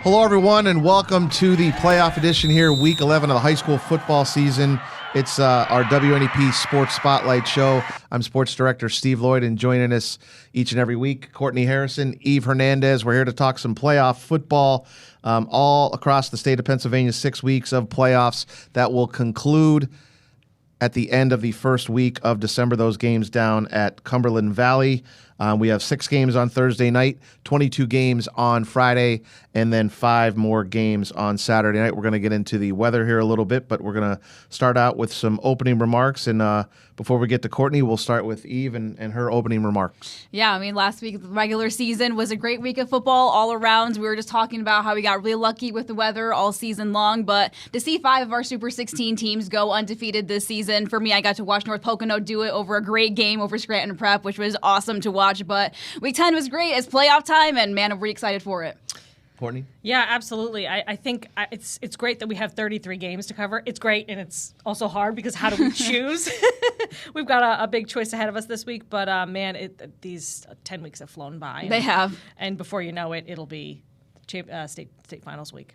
Hello, everyone, and welcome to the playoff edition here, Week 11 of the high school football season. It's our WNEP Sports Spotlight show. I'm Sports Director Steve Lloyd, and joining us each and every week, Courtney Harrison, Eve Hernandez. We're here to talk some playoff football all across the state of Pennsylvania, 6 weeks of playoffs that will conclude at the end of the first week of December. Those games down at Cumberland Valley. We have 6 games on Thursday night, 22 games on Friday, and then 5 more games on Saturday night. We're going to get into the weather here a little bit, but we're going to start out with some opening remarks. And before we get to Courtney, we'll start with Eve and her opening remarks. Yeah, I mean, last week, the regular season was a great week of football all around. We were just talking about how we got really lucky with the weather all season long, but to see 5 of our Super 16 teams go undefeated this season, for me, I got to watch North Pocono do it over a great game over Scranton Prep, which was awesome to watch. But Week 10 was great. It's playoff time, and man, I'm really excited for it. Courtney? Yeah, absolutely. I think it's great that we have 33 games to cover. It's great, and it's also hard because how do we choose? We've got a big choice ahead of us this week, but man, these 10 weeks have flown by. They have. And before you know it, it'll be state finals week.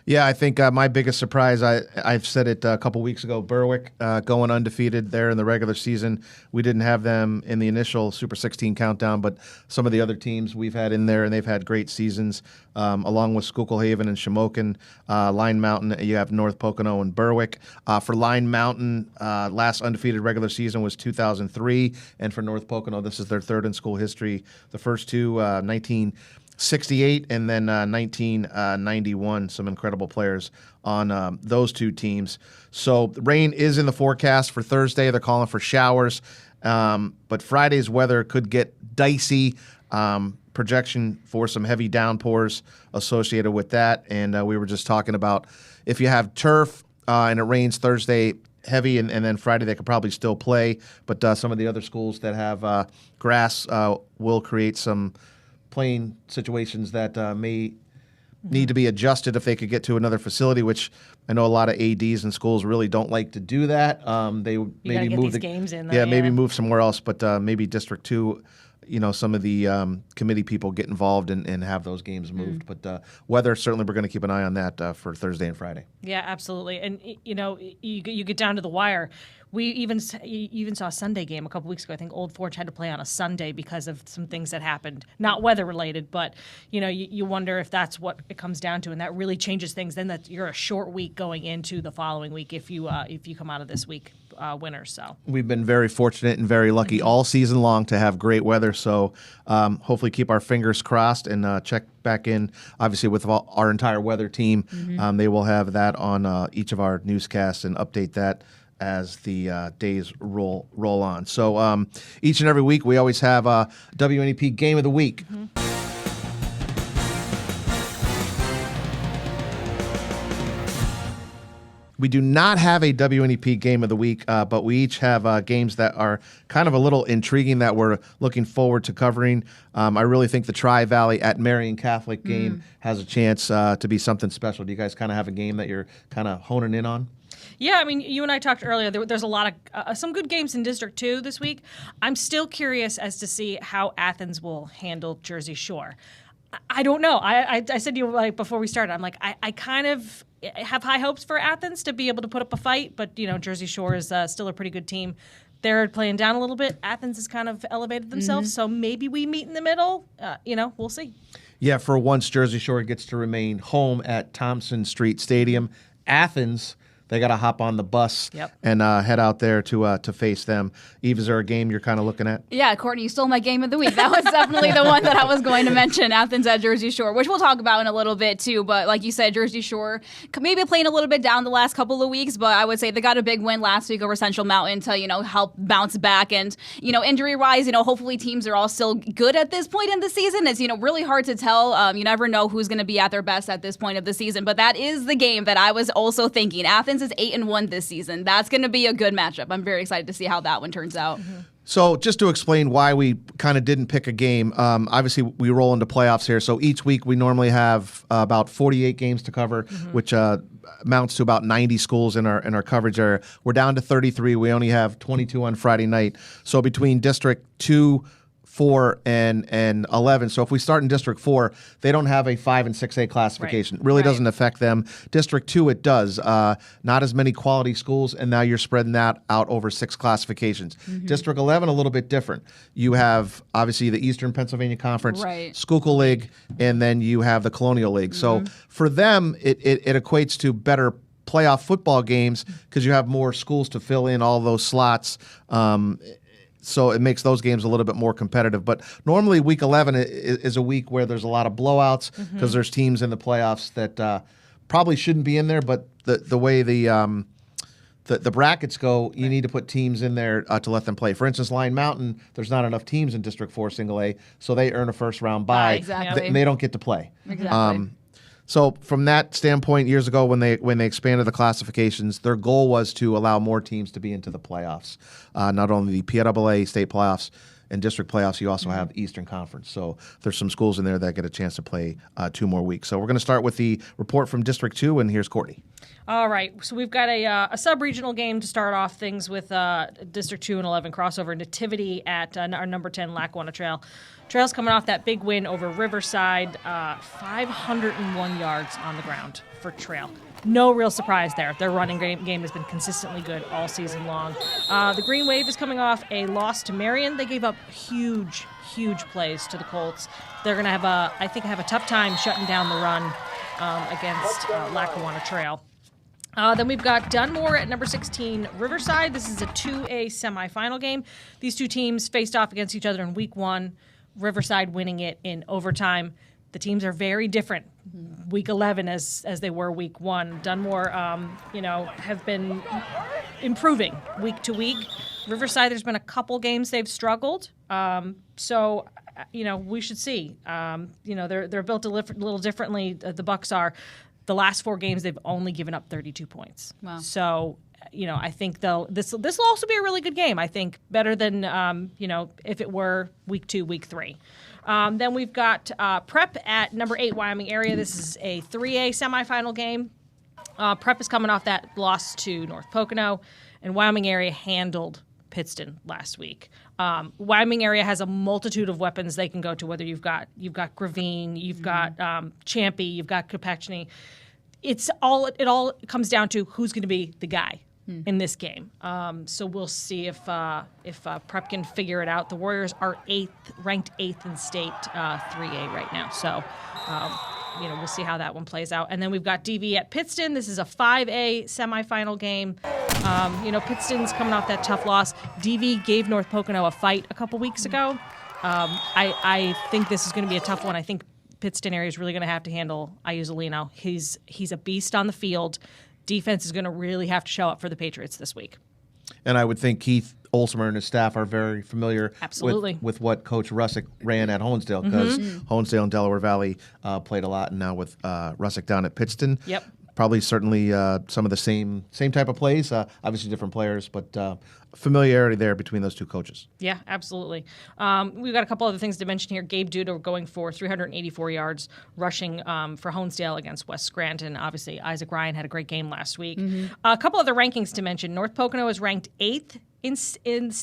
Yeah, I think my biggest surprise, I've said it a couple weeks ago, Berwick going undefeated there in the regular season. We didn't have them in the initial Super 16 countdown, but some of the other teams we've had in there, and they've had great seasons, along with Schuylkill Haven and Shamokin. Line Mountain, you have North Pocono and Berwick. For Line Mountain, last undefeated regular season was 2003, and for North Pocono, this is their third in school history. The first two, 1968 and then 1991. Some incredible players on those two teams. So rain is in the forecast for Thursday. They're calling for showers, but Friday's weather could get dicey. Projection for some heavy downpours associated with that. And we were just talking about if you have turf and it rains Thursday heavy, and then Friday they could probably still play. But some of the other schools that have grass will create some playing situations that may need to be adjusted if they could get to another facility, which I know a lot of ADs and schools really don't like to do that. They maybe move the games in. Maybe move somewhere else, but maybe District 2, some of the committee people get involved and have those games moved. But weather, certainly we're going to keep an eye on that for Thursday and Friday. Yeah, absolutely. And, you get down to the wire. We even saw a Sunday game a couple weeks ago. I think Old Forge had to play on a Sunday because of some things that happened, not weather related, but you wonder if that's what it comes down to, and that really changes things. Then that you're a short week going into the following week if you come out of this week winners. So we've been very fortunate and very lucky all season long to have great weather. So hopefully keep our fingers crossed and check back in, obviously, with our entire weather team. They will have that on each of our newscasts and update that as the days roll on. So each and every week we always have a WNEP Game of the Week. We do not have a WNEP Game of the Week, but we each have games that are kind of a little intriguing that we're looking forward to covering. I really think the Tri-Valley at Marion Catholic game has a chance to be something special. Do you guys kind of have a game that you're kind of honing in on? Yeah, I mean, you and I talked earlier. There's a lot of some good games in District 2 this week. I'm still curious as to see how Athens will handle Jersey Shore. I don't know. I said to you before we started, I'm like, I kind of have high hopes for Athens to be able to put up a fight, but Jersey Shore is still a pretty good team. They're playing down a little bit. Athens has kind of elevated themselves, so maybe we meet in the middle. We'll see. Yeah, for once, Jersey Shore gets to remain home at Thompson Street Stadium. Athens, they got to hop on the bus and head out there to face them. Eve, is there a game you're kind of looking at? Yeah, Courtney, you stole my game of the week. That was definitely the one that I was going to mention, Athens at Jersey Shore, which we'll talk about in a little bit too. But like you said, Jersey Shore maybe playing a little bit down the last couple of weeks, but I would say they got a big win last week over Central Mountain to, help bounce back. And, injury-wise, hopefully teams are all still good at this point in the season. It's, really hard to tell. You never know who's going to be at their best at this point of the season. But that is the game that I was also thinking. Athens is 8-1 this season. That's going to be a good matchup. I'm very excited to see how that one turns out. So just to explain why we kind of didn't pick a game, obviously we roll into playoffs here. So each week we normally have about 48 games to cover, which amounts to about 90 schools in our coverage area. We're down to 33. We only have 22 on Friday night. So between District 2, 4, and 11. So if we start in District 4, they don't have a 5 and 6A classification. It really doesn't affect them. District 2, it does. Not as many quality schools, and now you're spreading that out over 6 classifications. District 11, a little bit different. You have, obviously, the Eastern Pennsylvania Conference, Schuylkill League, and then you have the Colonial League. So for them, it equates to better playoff football games because you have more schools to fill in all those slots. So it makes those games a little bit more competitive. But normally week 11 is a week where there's a lot of blowouts because there's teams in the playoffs that probably shouldn't be in there. But the way the brackets go, you need to put teams in there to let them play. For instance, Lyon Mountain, there's not enough teams in District 4 single A, so they earn a first round bye. Exactly. And they don't get to play. Exactly. So from that standpoint, years ago when they expanded the classifications, their goal was to allow more teams to be into the playoffs. Not only the PAA state playoffs and district playoffs, you also have the Eastern Conference. So there's some schools in there that get a chance to play 2 more weeks. So we're going to start with the report from District 2, and here's Courtney. All right, so we've got a sub-regional game to start off things with District 2 and 11 crossover Nativity at our number 10 Lackawanna Trail. Trail's coming off that big win over Riverside, 501 yards on the ground for Trail. No real surprise there. Their running game has been consistently good all season long. The Green Wave is coming off a loss to Marion. They gave up huge plays to the Colts. They're going to have a tough time shutting down the run against Lackawanna Trail. Then we've got Dunmore at number 16, Riverside. This is a 2A semifinal game. These two teams faced off against each other in week 1. Riverside winning it in overtime. The teams are very different. Week 11 as they were week 1. Dunmore, have been improving week to week. Riverside, there's been a couple games they've struggled. So we should see. They're built a little differently. The Bucks are. The last 4 games, they've only given up 32 points. Wow. So, I think this will also be a really good game. I think better than if it were week 2, week 3. Then we've got Prep at number 8 Wyoming area. This is a 3A semifinal game. Prep is coming off that loss to North Pocono, and Wyoming area handled Pittston last week. Wyoming area has a multitude of weapons they can go to. Whether you've got Gravine, you've got Champy, you've got Kopechny. It all comes down to who's going to be the guy in this game. So we'll see if Prep can figure it out. The Warriors are ranked 8th in state 3A right now. So we'll see how that one plays out. And then we've got DV at Pittston. This is a 5A semifinal game. Pittston's coming off that tough loss. DV gave North Pocono a fight a couple weeks ago. I think this is going to be a tough one. I think Pittston area is really going to have to handle Iuzzolino. He's a beast on the field. Defense is going to really have to show up for the Patriots this week. And I would think Keith Olsmer and his staff are very familiar with what Coach Russick ran at Honesdale, because Honesdale and Delaware Valley played a lot, and now with Russick down at Pittston. Yep. Probably certainly some of the same type of plays, obviously different players, but familiarity there between those two coaches. Yeah, absolutely. We've got a couple other things to mention here. Gabe Duda going for 384 yards rushing for Honesdale against West Scranton. Obviously, Isaac Ryan had a great game last week. A couple other rankings to mention. North Pocono is ranked 8th in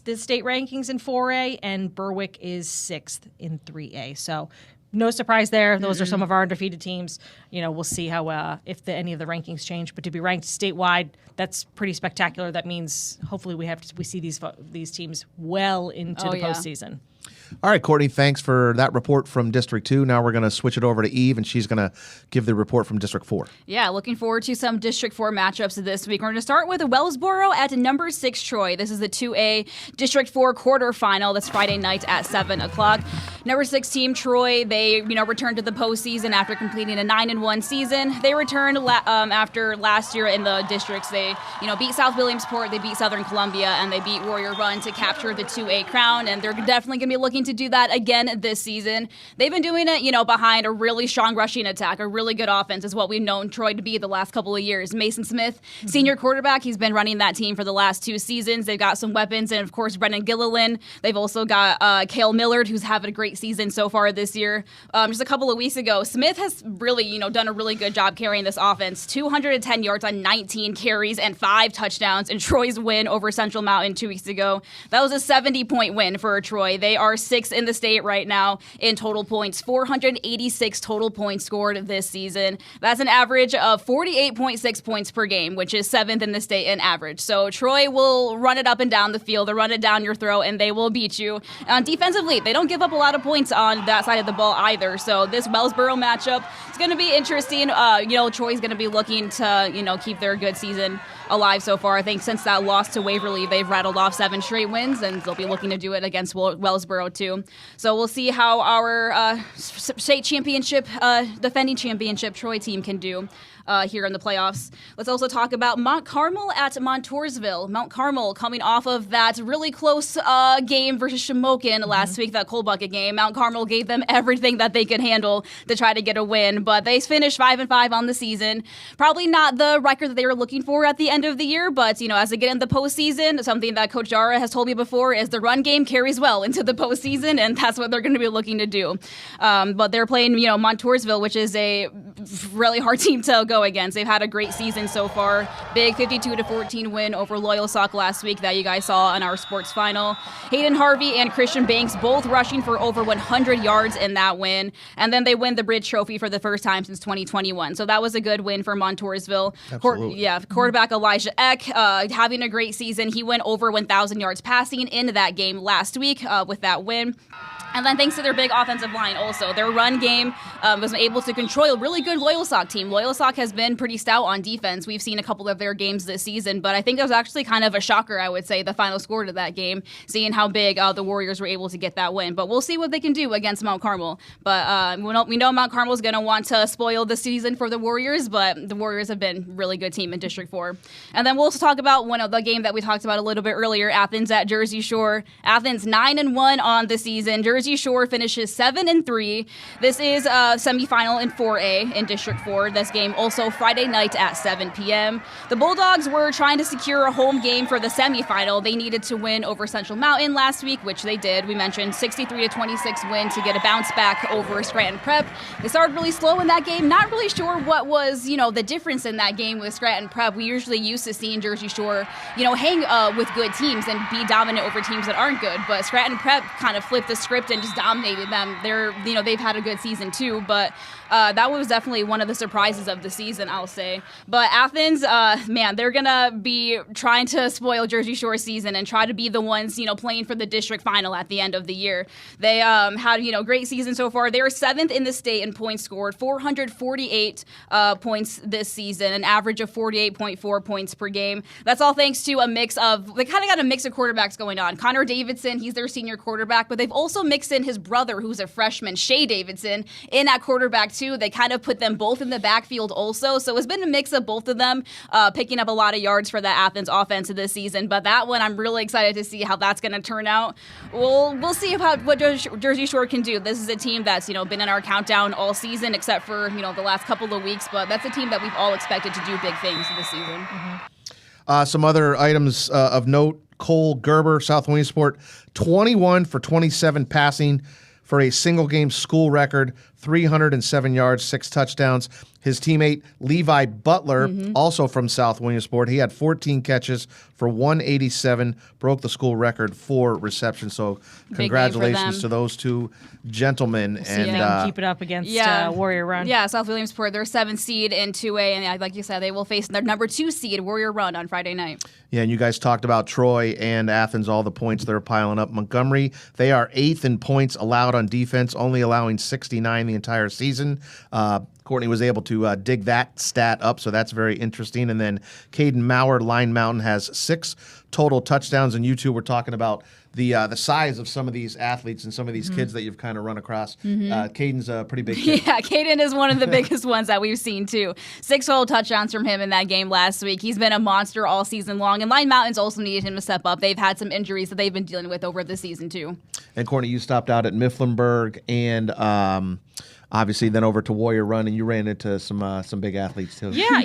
the state rankings in 4A, and Berwick is 6th in 3A. So no surprise there. Those are some of our undefeated teams. We'll see how if any of the rankings change. But to be ranked statewide, that's pretty spectacular. That means hopefully we see these teams well into the postseason. All right, Courtney, thanks for that report from District 2. Now we're going to switch it over to Eve, and she's going to give the report from District 4. Yeah, looking forward to some District 4 matchups this week. We're going to start with Wellsboro at number 6 Troy. This is the 2A District 4 quarterfinal. That's Friday night at 7 o'clock. Number 6 team Troy, they returned to the postseason after completing a 9-1 season. They returned after last year in the districts. They beat South Williamsport, they beat Southern Columbia, and they beat Warrior Run to capture the 2A crown. And they're definitely going to be looking to do that again this season. They've been doing it, behind a really strong rushing attack, a really good offense is what we've known Troy to be the last couple of years. Mason Smith, senior quarterback, he's been running that team for the last 2 seasons. They've got some weapons, and of course, Brennan Gilliland. They've also got Cale Millard, who's having a great season so far this year. Just a couple of weeks ago, Smith has really, done a really good job carrying this offense. 210 yards on 19 carries and 5 touchdowns in Troy's win over Central Mountain 2 weeks ago. That was a 70-point win for Troy. They are sixth in the state right now in total points, 486 total points scored this season. That's an average of 48.6 points per game, which is seventh in the state in average. So Troy will run it up and down the field, they'll run it down your throat, and they will beat you. Defensively, they don't give up a lot of points on that side of the ball either. So this Wellsboro matchup is going to be interesting. Troy's going to be looking to, keep their good season alive so far. I think since that loss to Waverly, they've rattled off 7 straight wins, and they'll be looking to do it against Wellsboro too. So we'll see how our state championship, defending championship Troy team can do here in the playoffs. Let's also talk about Mount Carmel at Montoursville. Mount Carmel coming off of that really close game versus Shamokin last week, that cold bucket game. Mount Carmel gave them everything that they could handle to try to get a win, but they finished 5-5 on the season. Probably not the record that they were looking for at the end of the year, but as they get in the postseason, something that Coach Jara has told me before is the run game carries well into the postseason, and that's what they're going to be looking to do. But they're playing, Montoursville, which is a really hard team to go against. They've had a great season so far. Big 52-14 win over Loyal Sauk last week that you guys saw in our sports final. Hayden Harvey and Christian Banks both rushing for over 100 yards in that win, and then they win the Bridge Trophy for the first time since 2021. So that was a good win for Montoursville. Absolutely. Quarterback Elijah Eck having a great season. He went over 1,000 yards passing in that game last week with that win. And then thanks to their big offensive line also, their run game was able to control a really good Loyal Sauk team. Loyal Sauk has been pretty stout on defense. We've seen a couple of their games this season, but I think it was actually kind of a shocker, I would say, the final score to that game, seeing how big the Warriors were able to get that win. But we'll see what they can do against Mount Carmel. But we know Mount Carmel is going to want to spoil the season for the Warriors, but the Warriors have been a really good team in District 4. And then we'll also talk about one of the game that we talked about a little bit earlier, Athens at Jersey Shore. Athens 9-1 on the season. Jersey Shore finishes 7-3. This is a semifinal in 4A in District 4. This game also Friday night at 7 p.m. The Bulldogs were trying to secure a home game for the semifinal. They needed to win over Central Mountain last week, which they did. We mentioned 63-26 win to get a bounce back over Scranton Prep. They started really slow in that game. Not really sure what was, the difference in that game with Scranton Prep. We usually used to seeing Jersey Shore, hang with good teams and be dominant over teams that aren't good. But Scranton Prep kind of flipped the script and just dominated them. They've had a good season too, but that was definitely one of the surprises of the season, I'll say. But Athens, they're going to be trying to spoil Jersey Shore's season and try to be the ones, playing for the district final at the end of the year. They had, great season so far. They are 7th in the state in points scored, 448 points this season, an average of 48.4 points per game. That's all thanks to they kind of got a mix of quarterbacks going on. Connor Davidson, he's their senior quarterback, but they've also mixed in his brother, who's a freshman, Shay Davidson, in at quarterback too. They kind of put them both in the backfield also. So it's been a mix of both of them picking up a lot of yards for the Athens offense this season. But that one, I'm really excited to see how that's going to turn out. We'll see what Jersey Shore can do. This is a team that's, been in our countdown all season except for, the last couple of weeks. But that's a team that we've all expected to do big things this season. Mm-hmm. Some other items of note. Cole Gerber, South Williamsport, 21 for 27 passing for a single game school record, 307 yards, 6 touchdowns. His teammate, Levi Butler, also from South Williamsport, he had 14 catches for 187, broke the school record for reception. So congratulations to those two gentlemen. And keep it up against Warrior Run. Yeah, South Williamsport, they're 7th seed in 2A, and like you said, they will face their number 2 seed, Warrior Run, on Friday night. Yeah, and you guys talked about Troy and Athens, all the points they're piling up. Montgomery, they are 8th in points allowed on defense, only allowing 69 the entire season. Courtney was able to dig that stat up, so that's very interesting. And then Caden Maurer, Line Mountain, has 6 total touchdowns. And you two were talking about the size of some of these athletes and some of these kids that you've kind of run across. Caden's a pretty big kid. Yeah, Caden is one of the biggest ones that we've seen, too. 6 total touchdowns from him in that game last week. He's been a monster all season long. And Line Mountain's also needed him to step up. They've had some injuries that they've been dealing with over the season, too. And Courtney, you stopped out at Mifflinburg and obviously then over to Warrior Run, and you ran into some big athletes too. Yeah,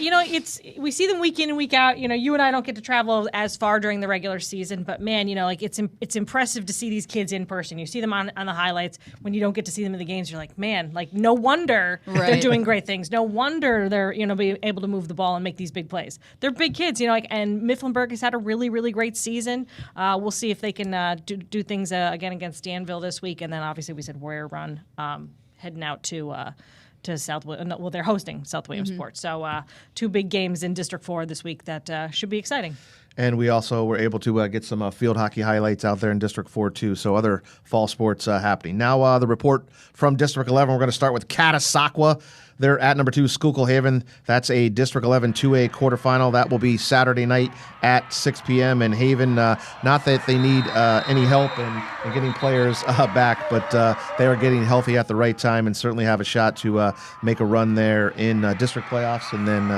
we see them week in and week out. You and I don't get to travel as far during the regular season, but man, it's impressive to see these kids in person. You see them on the highlights. When you don't get to see them in the games, you're like, man, like no wonder they're doing great things. No wonder they're be able to move the ball and make these big plays. They're big kids, and Mifflinburg has had a really, really great season. We'll see if they can do things again against Danville this week, and then obviously we said Warrior Run. Heading out to South. Well, they're hosting South Williamsport. So 2 big games in District 4 this week that should be exciting. And we also were able to get some field hockey highlights out there in District 4 too. So other fall sports happening. Now the report from District 11. We're going to start with Catasauqua. They're at number 2, Schuylkill Haven. That's a District 11 2A quarterfinal. That will be Saturday night at 6 p.m. And Haven, not that they need any help in getting players back, but they are getting healthy at the right time and certainly have a shot to make a run there in district playoffs. And then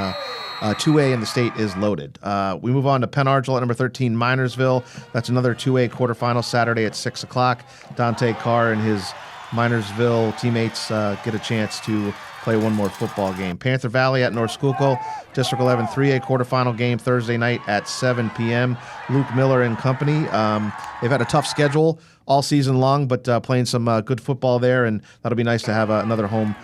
2A in the state is loaded. We move on to Penn Argyle at number 13, Minersville. That's another 2A quarterfinal Saturday at 6 o'clock. Dante Carr and his Minersville teammates get a chance to play one more football game. Panther Valley at North Schuylkill, District 11 3A quarterfinal game Thursday night at 7 p.m. Luke Miller and company. They've had a tough schedule all season long, but playing some good football there, and that'll be nice to have another home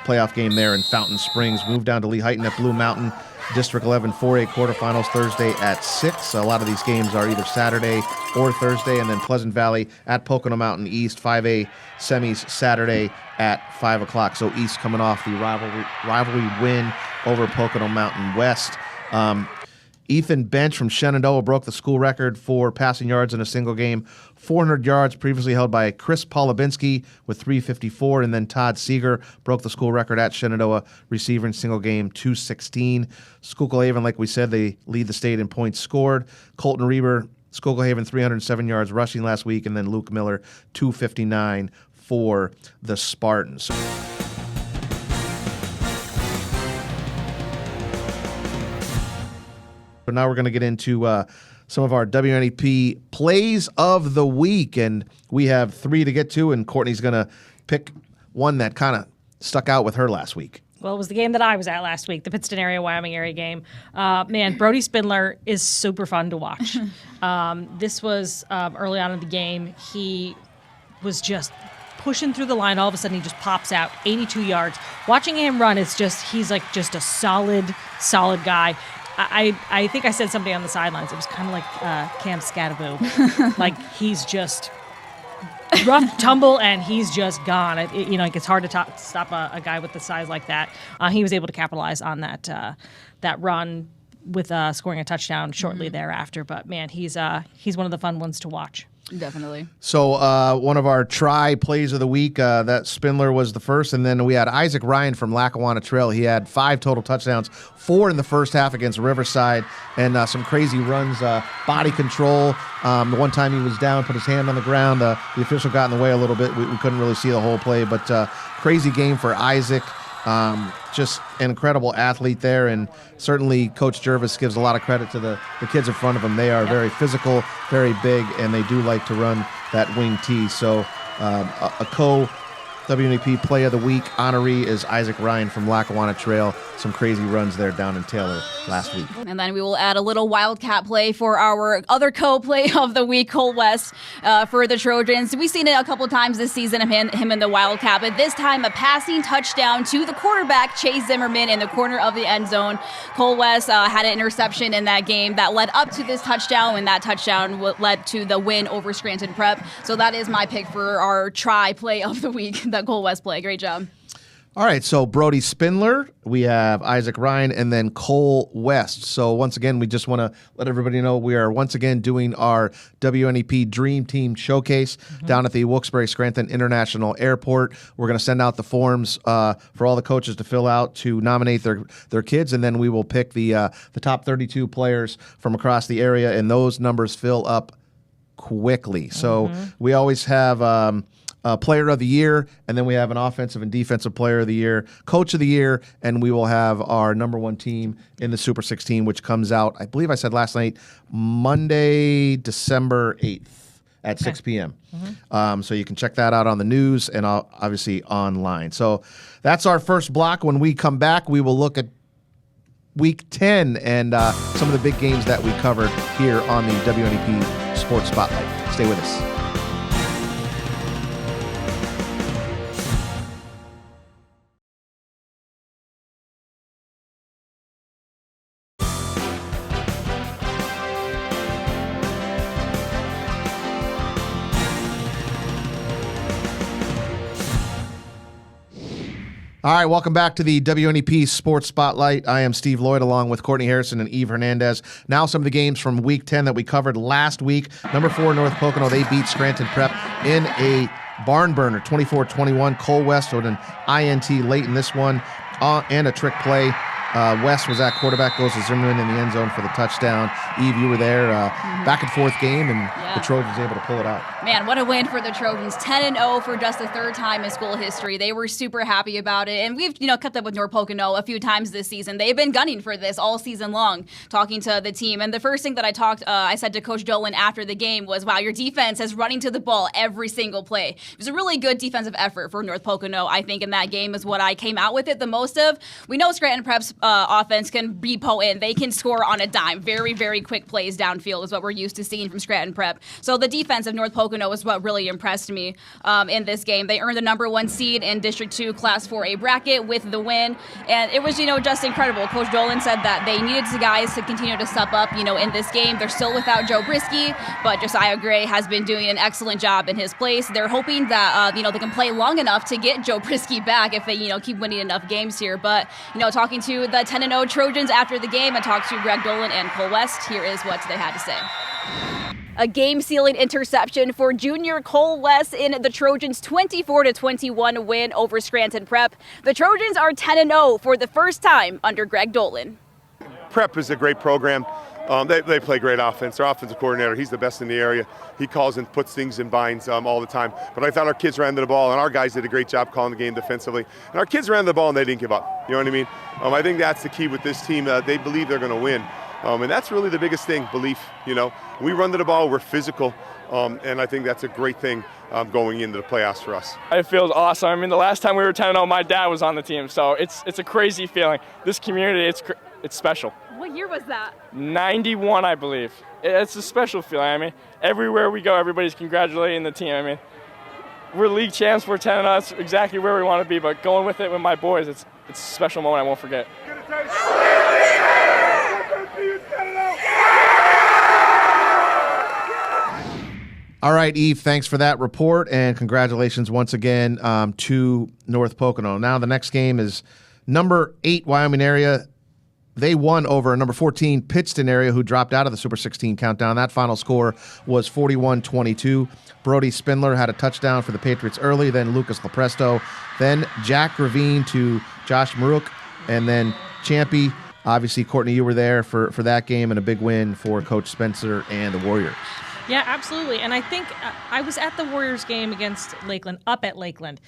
playoff game there in Fountain Springs. Move down to Lehighton at Blue Mountain. District 11 4A quarterfinals Thursday at 6. A lot of these games are either Saturday or Thursday, and then Pleasant Valley at Pocono Mountain East 5A semis Saturday at 5 o'clock. So East coming off the rivalry win over Pocono Mountain West. Ethan Bench from Shenandoah broke the school record for passing yards in a single game. 400 yards previously held by Chris Polubinski with 354, and then Todd Seeger broke the school record at Shenandoah, receiving single game 216. Schuylkill Haven, like we said, they lead the state in points scored. Colton Reber, Schuylkill Haven 307 yards rushing last week, and then Luke Miller 259 for the Spartans. So now we're going to get into some of our WNEP plays of the week, and we have 3 to get to, and Courtney's going to pick one that kind of stuck out with her last week. Well, it was the game that I was at last week, the Pittston area, Wyoming area game. Man, Brody Spindler is super fun to watch. This was early on in the game. He was just pushing through the line. All of a sudden, he just pops out 82 yards. Watching him run, he's like just a solid guy. I think I said something on the sidelines. It was kind of like Cam Scattaboo. Like he's just rough tumble and he's just gone. It's hard to stop a guy with the size like that. He was able to capitalize on that run with scoring a touchdown shortly thereafter. But man, he's one of the fun ones to watch. Definitely. So one of our try plays of the week, that Spindler was the first, and then we had Isaac Ryan from Lackawanna Trail. He had 5 total touchdowns, 4 in the first half against Riverside, and some crazy runs, body control. The one time he was down, put his hand on the ground, the official got in the way a little bit. We couldn't really see the whole play, but crazy game for Isaac. Just an incredible athlete there, and certainly Coach Jervis gives a lot of credit to the kids in front of him. They are very physical, very big, and they do like to run that wing T. So a WNEP Play of the Week honoree is Isaac Ryan from Lackawanna Trail. Some crazy runs there down in Taylor last week. And then we will add a little Wildcat play for our other co-play of the week, Cole West, for the Trojans. We've seen it a couple times this season, him and the Wildcat, but this time a passing touchdown to the quarterback, Chase Zimmerman, in the corner of the end zone. Cole West had an interception in that game that led up to this touchdown, and that touchdown led to the win over Scranton Prep. So that is my pick for our try play of the week, that Cole West play. Great job. All right, so Brody Spindler, we have Isaac Ryan, and then Cole West. So once again, we just want to let everybody know we are once again doing our WNEP Dream Team Showcase down at the Wilkes-Barre-Scranton International Airport. We're going to send out the forms for all the coaches to fill out to nominate their kids, and then we will pick the top 32 players from across the area, and those numbers fill up quickly. So we always have Player of the Year, and then we have an Offensive and Defensive Player of the Year, Coach of the Year, and we will have our number 1 team in the Super 16, which comes out, I believe I said last night, Monday, December 8th. at 6 p.m. So you can check that out on the news and obviously online. So that's our first block. When we come back, we will look at Week 10 and some of the big games that we covered here on the WNEP Sports Spotlight. Stay with us. All right, welcome back to the WNEP Sports Spotlight. I am Steve Lloyd along with Courtney Harrison and Eve Hernandez. Now some of the games from Week 10 that we covered last week. Number 4, North Pocono, they beat Scranton Prep in a barn burner, 24-21. Cole West with an INT late in this one and a trick play. West was at quarterback, goes to Zimmerman in the end zone for the touchdown. Eve, you were there. Back and forth game, and the Trojans able to pull it out. Man, what a win for the Trojans. 10-0 for just the third time in school history. They were super happy about it. And we've, kept up with North Pocono a few times this season. They've been gunning for this all season long, talking to the team. And the first thing that I said to Coach Dolan after the game was, wow, your defense is running to the ball every single play. It was a really good defensive effort for North Pocono, I think, in that game is what I came out with it the most of. We know Scranton Prep's offense can be potent. They can score on a dime. Very, very quick plays downfield is what we're used to seeing from Scranton Prep. So the defense of North Pocono is what really impressed me in this game. They earned the number 1 seed in District 2 Class 4A bracket with the win. And it was, just incredible. Coach Dolan said that they needed the guys to continue to step up, in this game. They're still without Joe Brisky, but Josiah Gray has been doing an excellent job in his place. They're hoping that, they can play long enough to get Joe Brisky back if they, keep winning enough games here. But, talking to the 10-0 Trojans after the game, I talked to Greg Dolan and Cole West. Here is what they had to say. A game-sealing interception for junior Cole West in the Trojans' 24-21 win over Scranton Prep. The Trojans are 10-0 for the first time under Greg Dolan. Prep is a great program. They play great offense. Their offensive coordinator, he's the best in the area. He calls and puts things in binds all the time. But I thought our kids ran to the ball, and our guys did a great job calling the game defensively. And our kids ran to the ball, and they didn't give up. You know what I mean? I think that's the key with this team. They believe they're going to win. And that's really the biggest thing, belief. We run to the ball, we're physical, and I think that's a great thing going into the playoffs for us. It feels awesome. I mean, the last time we were 10-0, my dad was on the team, so it's a crazy feeling. This community, it's special. What year was that? 91, I believe. It's a special feeling. I mean, everywhere we go, everybody's congratulating the team. I mean, we're league champs, we're 10-0, that's exactly where we want to be, but going with it with my boys, it's a special moment I won't forget. All right, Eve, thanks for that report, and congratulations once again to North Pocono. Now the next game is number 8 Wyoming area. They won over number 14 Pittston area, who dropped out of the Super 16 countdown. That final score was 41-22. Brody Spindler had a touchdown for the Patriots early, then Lucas Lepresto, then Jack Ravine to Josh Maruk, and then Champy. Obviously, Courtney, you were there for that game, and a big win for Coach Spencer and the Warriors. Yeah, absolutely. And I think I was at the Warriors game against Lakeland, up at Lakeland.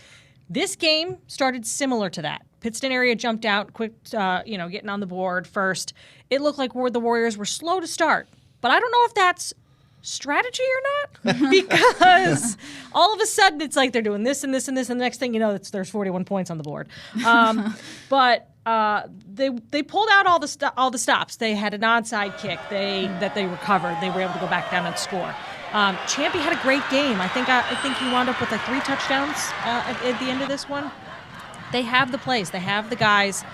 This game started similar to that. Pittston area jumped out quick, getting on the board first. It looked like the Warriors were slow to start. But I don't know if that's strategy or not, because all of a sudden it's like they're doing this and this and this, and the next thing you know, there's 41 points on the board. But they pulled out all the stops. They had an onside kick that they recovered. They were able to go back down and score. Champy had a great game. I think he wound up with 3 touchdowns at the end of this one. They have the plays. They have the guys.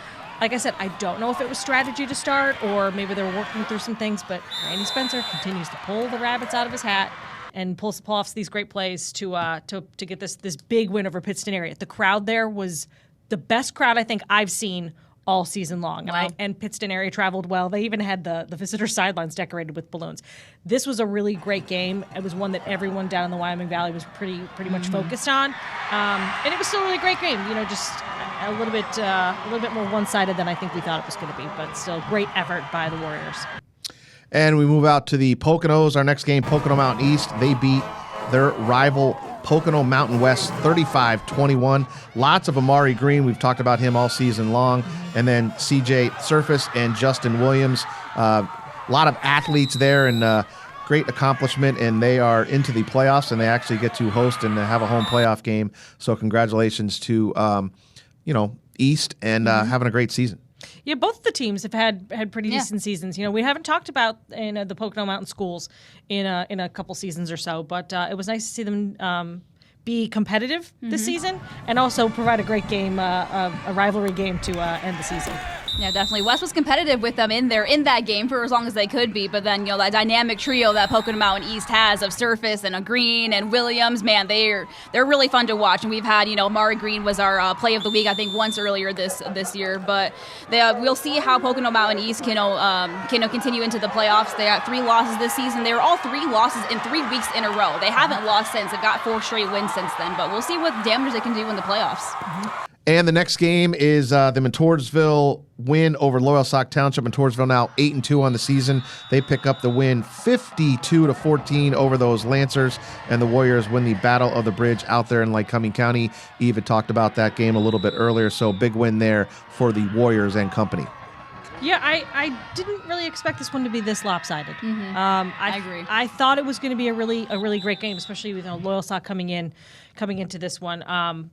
Like I said, I don't know if it was strategy to start or maybe they're working through some things, but Randy Spencer continues to pull the rabbits out of his hat and pull off these great plays to get this big win over Pittston area. The crowd there was the best crowd I think I've seen all season long. Wow. And Pittston area traveled well. They even had the visitor sidelines decorated with balloons. This was a really great game. It was one that everyone down in the Wyoming Valley was pretty much focused on. And it was still a really great game. Just a little bit more one-sided than I think we thought it was going to be, but still great effort by the Warriors. And we move out to the Poconos. Our next game, Pocono Mountain East. They beat their rival Pocono Mountain West 35-21. Lots of Amari Green. We've talked about him all season long. And then CJ Surface and Justin Williams. A lot of athletes there. And great accomplishment, and they are into the playoffs, and they actually get to host and have a home playoff game. So congratulations to East and having a great season. Yeah, both the teams have had pretty decent seasons. We haven't talked about the Pocono Mountain schools in a couple seasons or so, but it was nice to see them be competitive this season and also provide a great game, a rivalry game to end the season. Yeah, definitely. West was competitive with them in that game for as long as they could be, but then that dynamic trio that Pocono Mountain East has of Surface and Green and Williams, man, they're really fun to watch. And we've had Amari Green was our play of the week, I think, once earlier this year. But we'll see how Pocono Mountain East can continue into the playoffs. They got 3 losses this season. They were all 3 losses in 3 weeks in a row. They haven't lost since. They've got 4 straight wins since then. But we'll see what damage they can do in the playoffs. And the next game is the Montoursville win over Loyal Sock Township. Montoursville now 8-2 on the season. They pick up the win 52-14 over those Lancers, and the Warriors win the Battle of the Bridge out there in Lycoming County. Eva talked about that game a little bit earlier, so big win there for the Warriors and company. Yeah, I didn't really expect this one to be this lopsided. I agree. I thought it was going to be a really great game, especially with Loyal Sock coming into this one.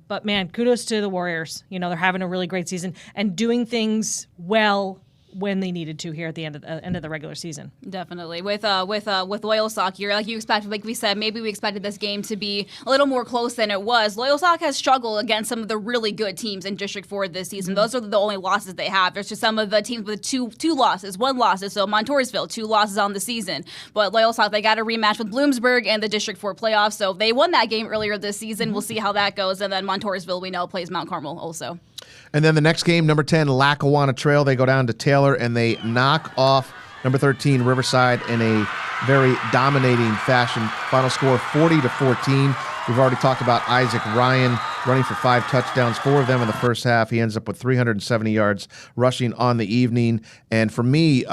But man, kudos to the Warriors. They're having a really great season and doing things well when they needed to here at the end of the regular season. Definitely. With Loyal Sock, like you expected, like we said, maybe we expected this game to be a little more close than it was. Loyal Sock has struggled against some of the really good teams in District 4 this season. Those are the only losses they have. There's just some of the teams with two losses, 1 loss. So Montoursville, 2 losses on the season. But Loyal Sock, they got a rematch with Bloomsburg and the District 4 playoffs. So they won that game earlier this season. We'll see how that goes. And then Montoursville, we know, plays Mount Carmel also. And then the next game, number 10, Lackawanna Trail, they go down to Taylor and they knock off number 13, Riverside, in a very dominating fashion. Final score 40-14. We've already talked about Isaac Ryan running for 5 touchdowns, 4 of them in the first half. He ends up with 370 yards rushing on the evening. And for me,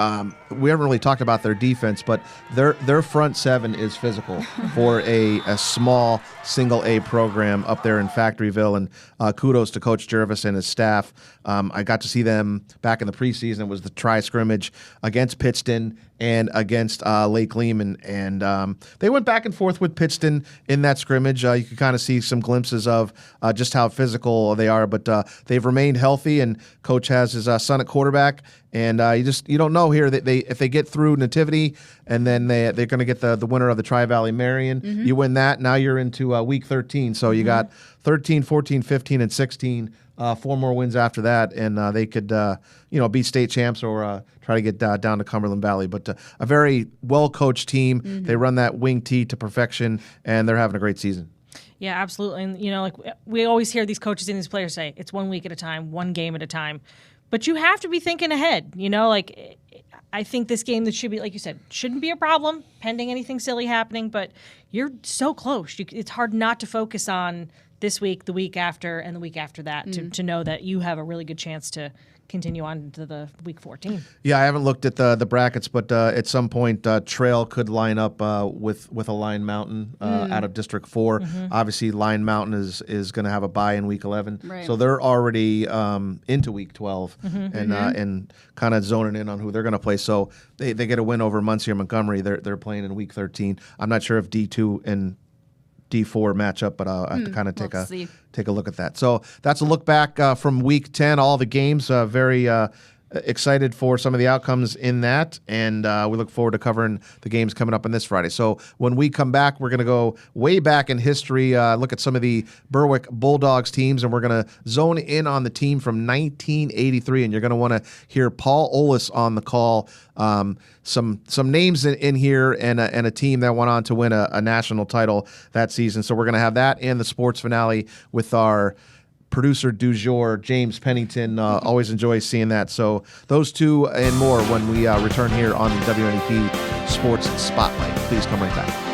we haven't really talked about their defense, but their front 7 is physical for a small single-A program up there in Factoryville. And kudos to Coach Jervis and his staff. I got to see them back in the preseason. It was the tri-scrimmage against Pittston and against Lake Lehman. And they went back and forth with Pittston in that scrimmage. You could kind of see some glimpses of just how physical they are, but they've remained healthy, and Coach has his son at quarterback. And you don't know here that if they get through Nativity and then they're going to get the winner of the Tri-Valley Marion. You win that, now you're into week 13. So you got 13, 14, 15, and 16. 4 more wins after that, and they could be state champs or try to get down to Cumberland Valley. But a very well-coached team. They run that wing tee to perfection, and they're having a great season. Yeah, absolutely. And like we always hear these coaches and these players say, it's 1 week at a time, 1 game at a time. But you have to be thinking ahead. I think this game that should be, like you said, shouldn't be a problem pending anything silly happening. But you're so close. It's hard not to focus on this week, the week after, and the week after that to know that you have a really good chance to continue on to the week 14. Yeah, I haven't looked at the brackets, but at some point, Trail could line up with a Line Mountain out of District 4. Obviously, Line Mountain is going to have a bye in week 11, right. So they're already into week 12 and kind of zoning in on who they're going to play. So they get a win over Muncie or Montgomery. They're playing in week 13. I'm not sure if D2 and D4 matchup, but I have to kind of take a look at that. So that's a look back from week 10, all the games. Very excited for some of the outcomes in that, and we look forward to covering the games coming up on this Friday. So when we come back, we're going to go way back in history, look at some of the Berwick Bulldogs teams, and we're going to zone in on the team from 1983, and you're going to want to hear Paul Olis on the call. Some names in here and a team that went on to win a national title that season. So we're going to have that and the sports finale with our producer du jour, James Pennington. Always enjoy seeing that. So those two and more when we return here on the WNEP Sports Spotlight. Please come right back.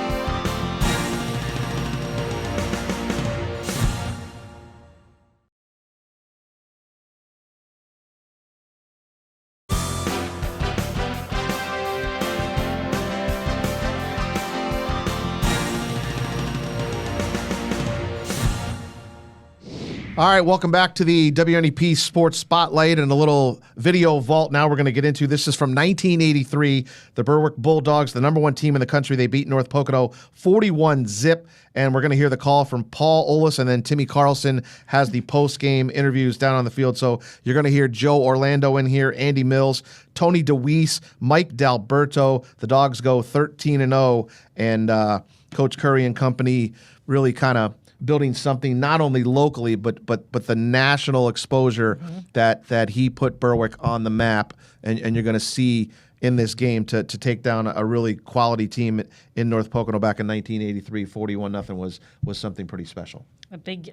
All right, welcome back to the WNEP Sports Spotlight and a little video vault now we're going to get into. This is from 1983. The Berwick Bulldogs, the number one team in the country. They beat North Pocono 41-0. And we're going to hear the call from Paul Ollis, and then Timmy Carlson has the post-game interviews down on the field. So you're going to hear Joe Orlando in here, Andy Mills, Tony DeWeese, Mike D'Alberto. The Dogs go 13-0, and Coach Curry and company really kind of building something not only locally but the national exposure that he put Berwick on the map, and you're going to see in this game to take down a really quality team in North Pocono back in 1983, 41-0 was something pretty special. A big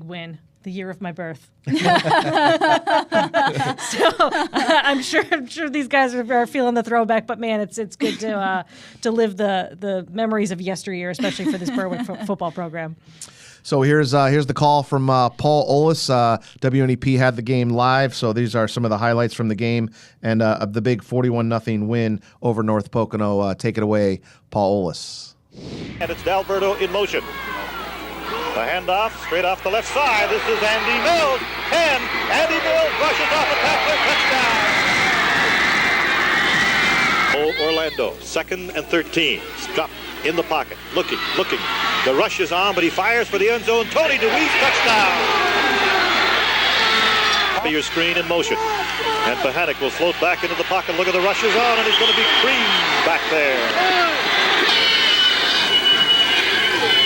win. The year of my birth. So I'm sure these guys are feeling the throwback, but man, it's good to live the memories of yesteryear, especially for this Berwick football program. So here's the call from Paul Ollis. WNEP had the game live, so these are some of the highlights from the game and of the big 41-0 win over North Pocono. Take it away, Paul Ollis. And it's D'Alberto in motion. The handoff straight off the left side. This is Andy Mills. 10. Andy Mills rushes off a tackler. Touchdown. Orlando, 2nd and 13. Stop in the pocket. Looking. The rush is on, but he fires for the end zone. Tony DeWeese, touchdown. Your screen in motion. And Pahanic will float back into the pocket. Look at the rush is on, and he's going to be creamed back there.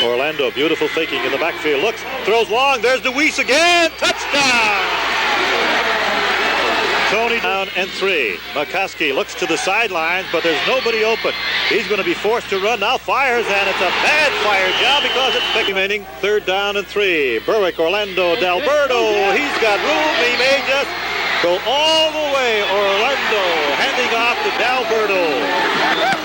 Orlando, beautiful faking in the backfield. Looks, throws long. There's DeWeese again. Touchdown! Tony down and 3. McCuskey looks to the sidelines, but there's nobody open. He's going to be forced to run. Now fires, and it's a bad fire job because it's remaining 3rd down and 3. Berwick, Orlando, D'Alberto. He's got room. He may just go all the way. Orlando handing off to D'Alberto.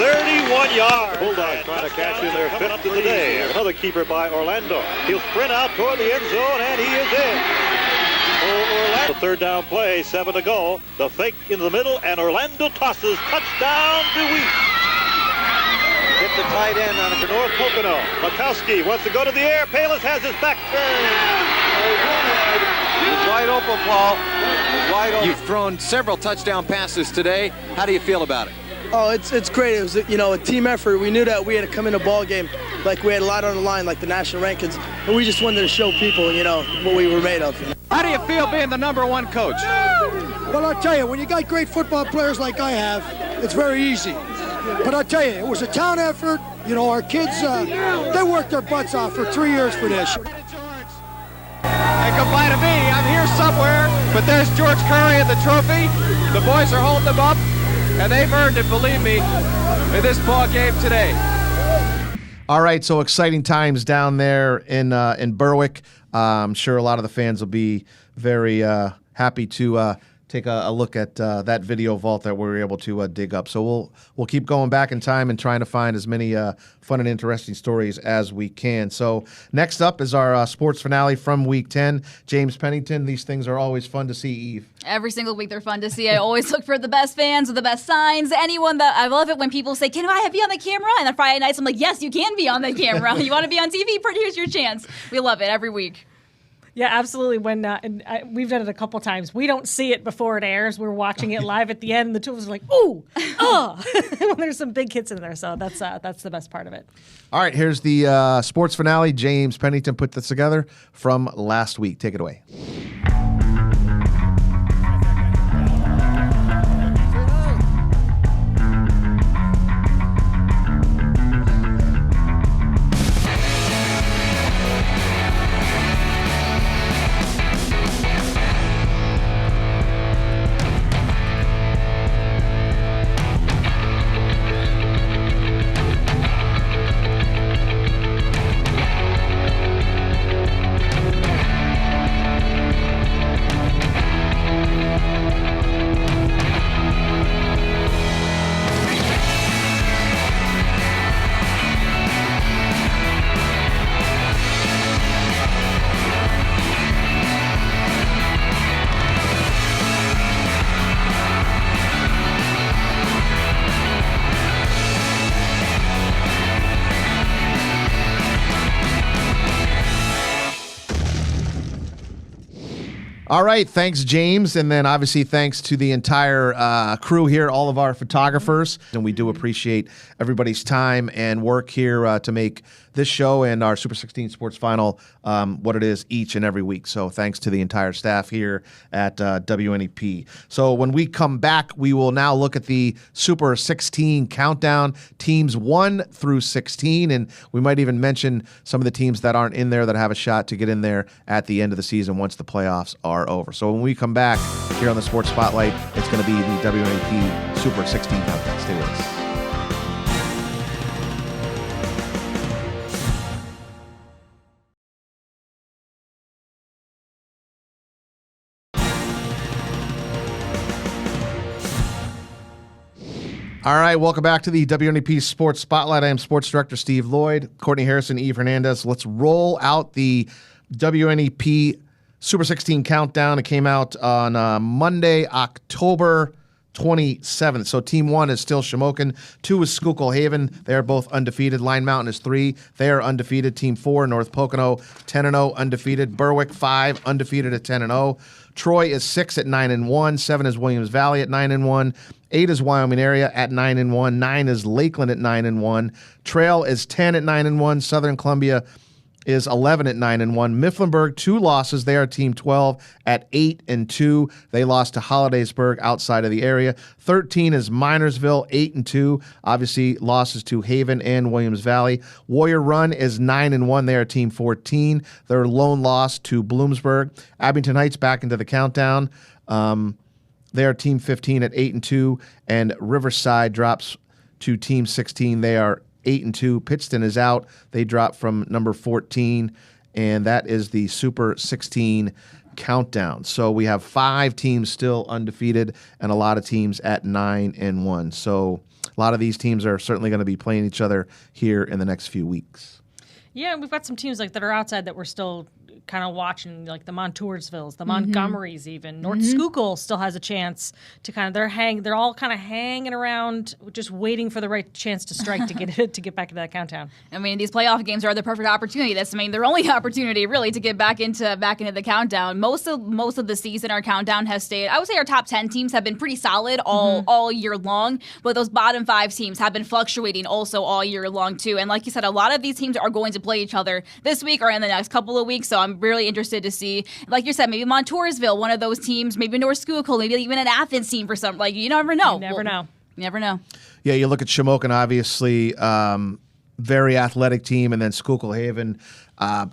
31 yards. Bulldogs trying to cash in their 5th of the day. Another keeper by Orlando. He'll sprint out toward the end zone, and he is in. Orlando, 3rd down play, 7 to go. The fake in the middle, and Orlando tosses. Touchdown, DeWeese. Hit the tight end on it for North Pocono. Makowski wants to go to the air. Palis has his back turned. He's wide open, Paul. He's wide open. You've thrown several touchdown passes today. How do you feel about it? Oh, it's great. It was a team effort. We knew that we had to come in a ball game like we had a lot on the line, like the national rankings, and we just wanted to show people, what we were made of. How do you feel being the number 1 coach? Well, I'll tell you, when you got great football players like I have, it's very easy. But I'll tell you, it was a town effort. Our kids, they worked their butts off for 3 years for this. And goodbye to me. I'm here somewhere, but there's George Curry and the trophy. The boys are holding them up, and they've earned it, believe me, in this ball game today. All right, so exciting times down there in Berwick. I'm sure a lot of the fans will be very happy to take a look at that video vault that we were able to dig up. So we'll keep going back in time and trying to find as many fun and interesting stories as we can. So next up is our sports finale from Week 10. James Pennington, these things are always fun to see, Eve. Every single week they're fun to see. I always look for the best fans with the best signs. Anyone that I love it when people say, "Can I be on the camera?" And then Friday nights I'm like, "Yes, you can be on the camera. You want to be on TV? Here's your chance." We love it every week. Yeah, absolutely. When we've done it a couple times, we don't see it before it airs. We're watching it live at the end, and the two of us are like, "Ooh, oh!" when there's some big hits in there. So that's the best part of it. All right, here's the sports finale. James Pennington put this together from last week. Take it away. All right, thanks, James. And then obviously thanks to the entire crew here, all of our photographers. And we do appreciate everybody's time and work here to make this show and our Super 16 Sports Final what it is each and every week. So thanks to the entire staff here at WNEP. So when we come back, we will now look at the Super 16 countdown, teams 1 through 16. And we might even mention some of the teams that aren't in there that have a shot to get in there at the end of the season once the playoffs are over. So when we come back here on the Sports Spotlight, it's going to be the WNEP Super 16 countdown. Stay with us. All right, welcome back to the WNEP Sports Spotlight. I am Sports Director Steve Lloyd, Courtney Harrison, Eve Hernandez. Let's roll out the WNEP Super 16 countdown. It came out on Monday, October 27th. So Team 1 is still Shamokin. 2 is Schuylkill Haven. They are both undefeated. Line Mountain is 3. They are undefeated. Team 4, North Pocono, 10-0, undefeated. Berwick, 5, undefeated at 10-0. Troy is 6 at 9-1. 7 is Williams Valley at 9-1. 8 is Wyoming Area at 9-1. 9 is Lakeland at 9-1. Trail is 10 at 9-1. Southern Columbia is 11 at 9-1. Mifflinburg, 2 losses. They are Team 12 at 8-2. They lost to Hollidaysburg outside of the area. 13 is Minersville, 8-2. Obviously, losses to Haven and Williams Valley. Warrior Run is 9-1. They are Team 14. Their lone loss to Bloomsburg. Abington Heights back into the countdown. They are Team 15 at 8-2. And Riverside drops to Team 16. They are 8-2. Pittston is out. They drop from number 14, and that is the Super 16 countdown. So we have 5 teams still undefeated and a lot of teams at 9-1. So a lot of these teams are certainly going to be playing each other here in the next few weeks. Yeah, we've got some teams like that are outside that we're still kind of watching, like the Montoursvilles, the Montgomerys, even North Schuylkill still has a chance to kind of they're all kind of hanging around, just waiting for the right chance to strike to get back into that countdown. I mean, these playoff games are the perfect opportunity. That's, I mean, their only opportunity really to get back into the countdown. Most of the season, our countdown has stayed. I would say our top 10 teams have been pretty solid all year long, but those bottom 5 teams have been fluctuating also all year long too. And like you said, a lot of these teams are going to play each other this week or in the next couple of weeks. So I'm really interested to see, like you said, maybe Montoursville, one of those teams, maybe North Schuylkill, maybe even an Athens team for something. Like, you never know. You never know. Yeah, you look at Shamokin, obviously, very athletic team, and then Schuylkill Haven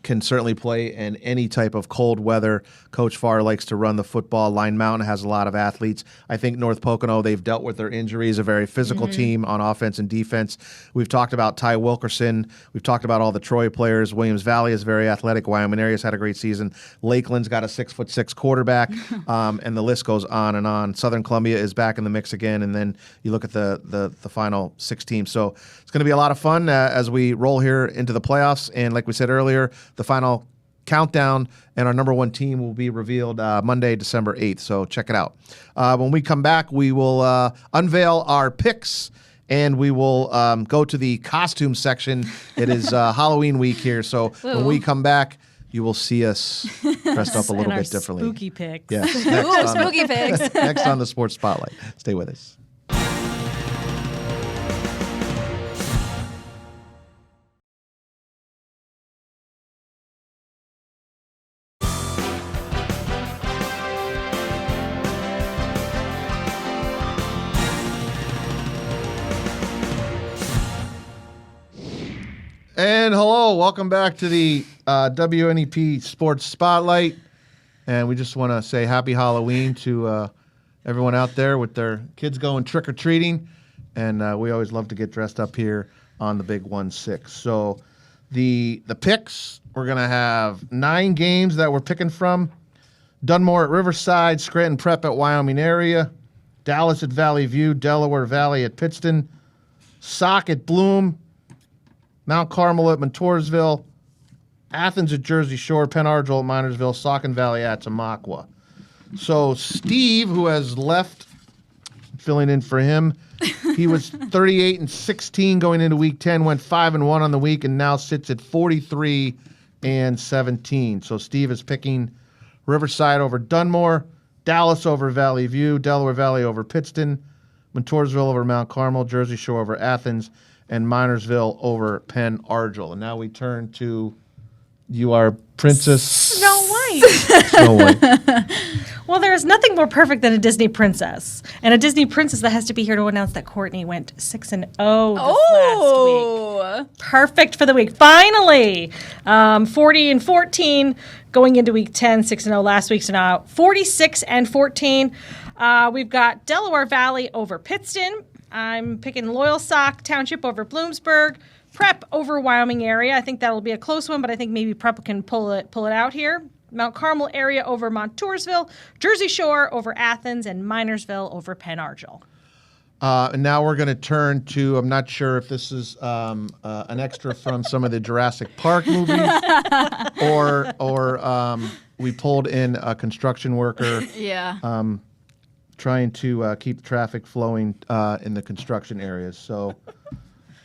can certainly play in any type of cold weather. Coach Farr likes to run the football. Line Mountain has a lot of athletes. I think North Pocono, they've dealt with their injuries, a very physical team on offense and defense. We've talked about Ty Wilkerson. We've talked about all the Troy players. Williams Valley is very athletic. Wyoming Area's had a great season. Lakeland's got a 6'6" quarterback, and the list goes on and on. Southern Columbia is back in the mix again, and then you look at the final 6 teams. So it's going to be a lot of fun as we roll here into the playoffs. And like we said earlier, the final countdown and our number 1 team will be revealed Monday, December 8th. So check it out. When we come back, we will unveil our picks and we will go to the costume section. It is Halloween week here. So when we come back, you will see us dressed up a little bit differently. Spooky picks. Yes. Spooky picks. Next on the Sports Spotlight. Stay with us. And hello, welcome back to the WNEP Sports Spotlight. And we just want to say happy Halloween to everyone out there with their kids going trick-or-treating. And we always love to get dressed up here on the Big 1-6. So the picks, we're going to have 9 games that we're picking from. Dunmore at Riverside, Scranton Prep at Wyoming Area, Dallas at Valley View, Delaware Valley at Pittston, Sauk at Bloom, Mount Carmel at Montoursville, Athens at Jersey Shore, Penn Argyl at Minersville, Saucon Valley at Tamaqua. So Steve, who has left, filling in for him, he was 38-16 going into Week 10, went 5-1 on the week, and now sits at 43-17. So Steve is picking Riverside over Dunmore, Dallas over Valley View, Delaware Valley over Pittston, Montoursville over Mount Carmel, Jersey Shore over Athens, and Minersville over Penn Argyl. And now we turn to you, our Princess Snow White. Snow White. Well, there is nothing more perfect than a Disney princess, and a Disney princess that has to be here to announce that Courtney went 6-0 this last week. Perfect for the week. Finally, 40-14 going into week 10. 6-0 last week, so now 46-14. We've got Delaware Valley over Pittston. I'm picking Loyalsock Township over Bloomsburg. Prep over Wyoming area. I think that'll be a close one, but I think maybe Prep can pull it out here. Mount Carmel area over Montoursville, Jersey Shore over Athens, and Minersville over Penn Argyl. And now we're going to turn to, I'm not sure if this is an extra from some of the Jurassic Park movies or we pulled in a construction worker trying to keep traffic flowing in the construction areas. So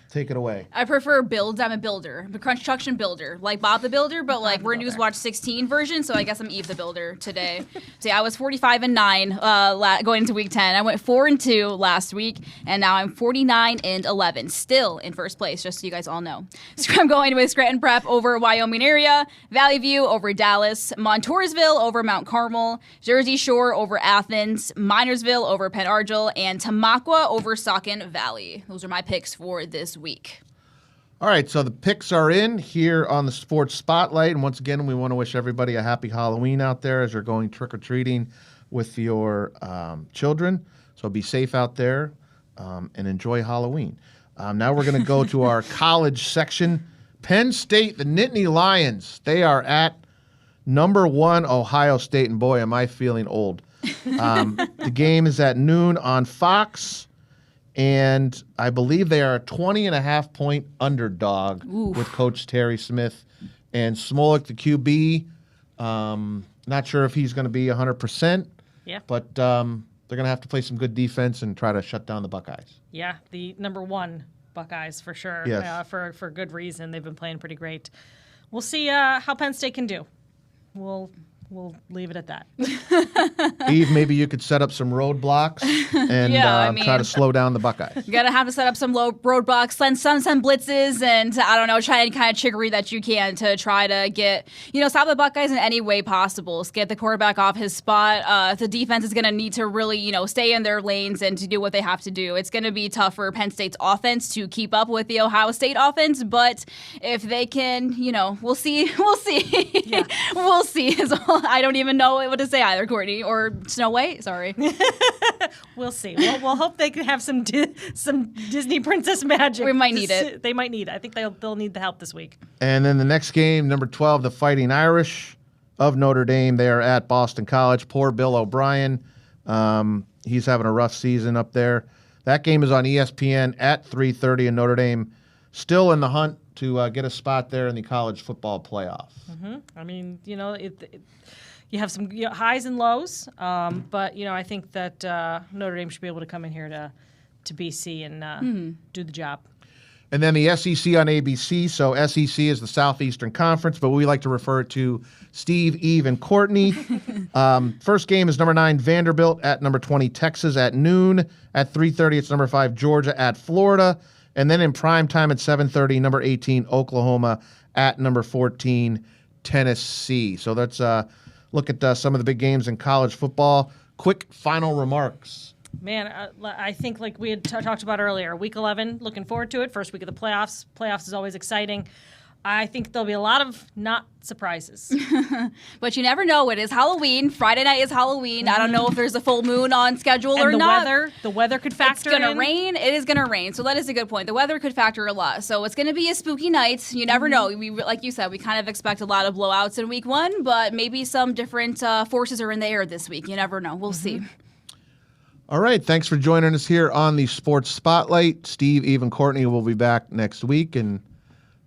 take it away. I prefer builds. I'm a builder. I'm a construction builder. Like Bob the Builder, but like we're Newswatch 16 version, so I guess I'm Eve the Builder today. So yeah, I was 45-9 going into week 10. I went 4-2 last week, and now I'm 49-11. Still in first place, just so you guys all know. So I'm going with Scranton Prep over Wyoming area, Valley View over Dallas, Montoursville over Mount Carmel, Jersey Shore over Athens, Minersville over Penn Argyl, and Tamaqua over Saucon Valley. Those are my picks for this week. All right, so the picks are in here on the Sports Spotlight. And once again, we want to wish everybody a happy Halloween out there as you're going trick-or-treating with your children. So be safe out there and enjoy Halloween. Now we're going to go to our college section. Penn State, the Nittany Lions, they are at number 1 Ohio State. And boy, am I feeling old. The game is at noon on Fox. And I believe they are a 20.5-point underdog with Coach Terry Smith and Smolik, the QB. Not sure if he's going to be 100%. Yeah. But they're going to have to play some good defense and try to shut down the Buckeyes. Yeah, the number 1 Buckeyes for sure. Yes. For good reason. They've been playing pretty great. We'll see how Penn State can do. We'll leave it at that. Eve, maybe you could set up some roadblocks and try to slow down the Buckeyes. You're going to have to set up some low roadblocks, send some blitzes, and I don't know, try any kind of trickery that you can to try to get, stop the Buckeyes in any way possible. Get the quarterback off his spot. The defense is going to need to really, stay in their lanes and to do what they have to do. It's going to be tough for Penn State's offense to keep up with the Ohio State offense, but if they can, we'll see. We'll see. Yeah. We'll see. I don't even know what to say either, Courtney or Snow White. Sorry. We'll see. We'll hope they can have some Disney princess magic. We might need it. They might need it. I think they'll need the help this week. And then the next game, number 12, the Fighting Irish of Notre Dame. They are at Boston College. Poor Bill O'Brien. He's having a rough season up there. That game is on ESPN at 3:30, and Notre Dame still in the hunt to get a spot there in the college football playoff. Mm-hmm. I mean, you have some highs and lows, but I think that Notre Dame should be able to come in here to BC and do the job. And then the SEC on ABC. So SEC is the Southeastern Conference, but we like to refer to Steve, Eve, and Courtney. First game is number 9 Vanderbilt at number 20 Texas at noon. At 3:30, it's number 5 Georgia at Florida. And then in prime time at 7:30, number 18 Oklahoma at number 14 Tennessee. So let's look at some of the big games in college football. Quick final remarks. Man, I think like we had talked about earlier, Week 11, looking forward to it. First week of the playoffs. Playoffs is always exciting. I think there'll be a lot of not surprises. But you never know. It is Halloween. Friday night is Halloween. I don't know if there's a full moon on schedule or not. The weather could factor in. It's going to rain. It is going to rain. So that is a good point. The weather could factor a lot. So it's going to be a spooky night. You never know. We, like you said, we kind of expect a lot of blowouts in week 1, but maybe some different forces are in the air this week. You never know. We'll see. All right. Thanks for joining us here on the Sports Spotlight. Steve, Eve, and Courtney will be back next week. And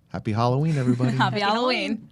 happy Halloween, everybody. Happy Halloween.